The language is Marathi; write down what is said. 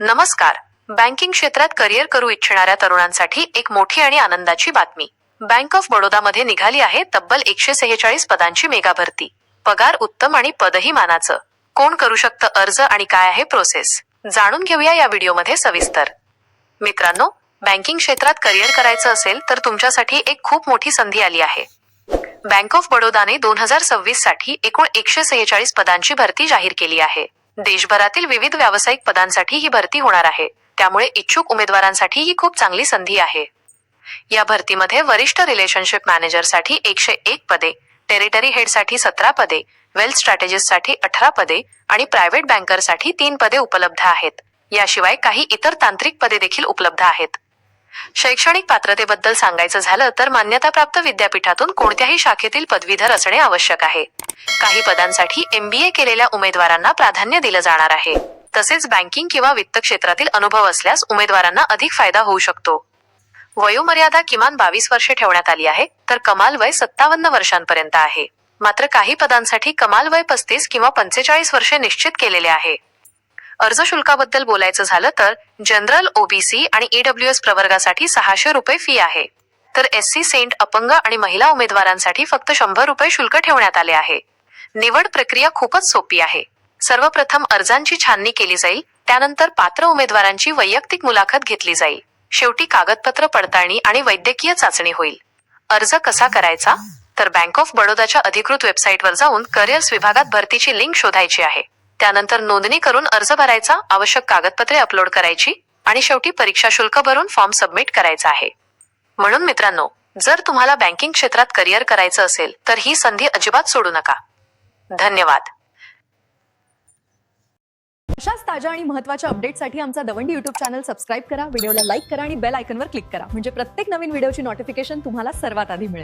नमस्कार. बँकिंग क्षेत्रात करिअर करू इच्छिणाऱ्या तरुणांसाठी एक मोठी आणि आनंदाची बातमी. बँक ऑफ बडोदामध्ये निघाली आहे तब्बल 146 पदांची मेगा भरती. पगार उत्तम आणि पदही मानाचं. कोण करू शकतं अर्ज आणि काय आहे प्रोसेस, जाणून घेऊया या व्हिडिओमध्ये सविस्तर. मित्रांनो, बँकिंग क्षेत्रात करिअर करायचं असेल तर तुमच्यासाठी एक खूप मोठी संधी आली आहे. बँक ऑफ बडोदाने 2026 साठी एकूण 146 पदांची भरती जाहीर केली आहे. देशभरातील विविध व्यावसायिक पदांसाठी ही भरती होणार आहे, त्यामुळे इच्छुक उमेदवारांसाठी ही खूप चांगली संधी आहे. या भरतीमध्ये वरिष्ठ रिलेशनशिप मॅनेजरसाठी 101 पदे, टेरिटरी हेडसाठी 17 पदे, वेल्थ स्ट्रॅटेजिस्टसाठी 18 पदे आणि प्रायव्हेट बँकरसाठी 3 पदे उपलब्ध आहेत. याशिवाय काही इतर तांत्रिक पदे देखील उपलब्ध आहेत. शैक्षणिक पात्रतेबद्दल सांगायचं झालं तर मान्यताप्राप्त विद्यापीठातून कोणत्याही शाखेतील पदवीधर असणे आवश्यक आहे. काही पदांसाठी MBA केलेल्या उमेदवारांना प्राधान्य दिलं जाणार आहे. तसेच बँकिंग किंवा वित्त क्षेत्रातील अनुभव असल्यास उमेदवारांना अधिक फायदा होऊ शकतो. वयोमर्यादा किमान 22 वर्षे ठेवण्यात आली आहे, तर कमाल वय 57 वर्षांपर्यंत आहे. मात्र काही पदांसाठी कमाल वय 35 किंवा 45 वर्षे निश्चित केलेले आहे. अर्ज शुल्काबद्दल बोलायचं झालं तर जनरल, OBC आणि EWS प्रवर्गासाठी 600 रुपये फी आहे. तर SC, सेंट, अपंग आणि महिला उमेदवारांसाठी फक्त 100 रुपये शुल्क ठेवण्यात आले आहे. निवड प्रक्रिया खूपच सोपी आहे. सर्वप्रथम अर्जांची छाननी केली जाईल, त्यानंतर पात्र उमेदवारांची वैयक्तिक मुलाखत घेतली जाईल. शेवटी कागदपत्र पडताळणी आणि वैद्यकीय चाचणी होईल. अर्ज कसा करायचा? तर बँक ऑफ बडोदाच्या अधिकृत वेबसाईटवर जाऊन करिअर्स विभागात भरतीची लिंक शोधायची आहे. त्यानंतर नोंदणी करून अर्ज भरायचा, आवश्यक कागदपत्रे अपलोड करायची आणि शेवटी परीक्षा शुल्क भरून फॉर्म सबमिट करायचा आहे. म्हणून मित्रांनो, जर तुम्हाला बँकिंग क्षेत्रात करिअर करायचं असेल तर ही संधी अजिबात सोडू नका. धन्यवाद. अशाच ताज्या आणि महत्त्वाच्या अपडेटसाठी आमचा दवंडी यूट्यूब चॅनल सबस्क्राईब करा, व्हिडिओला लाईक करा आणि बेल आयकॉनवर क्लिक करा, म्हणजे प्रत्येक नवीन व्हिडिओची नोटिफिकेशन तुम्हाला सर्वात आधी मिळेल.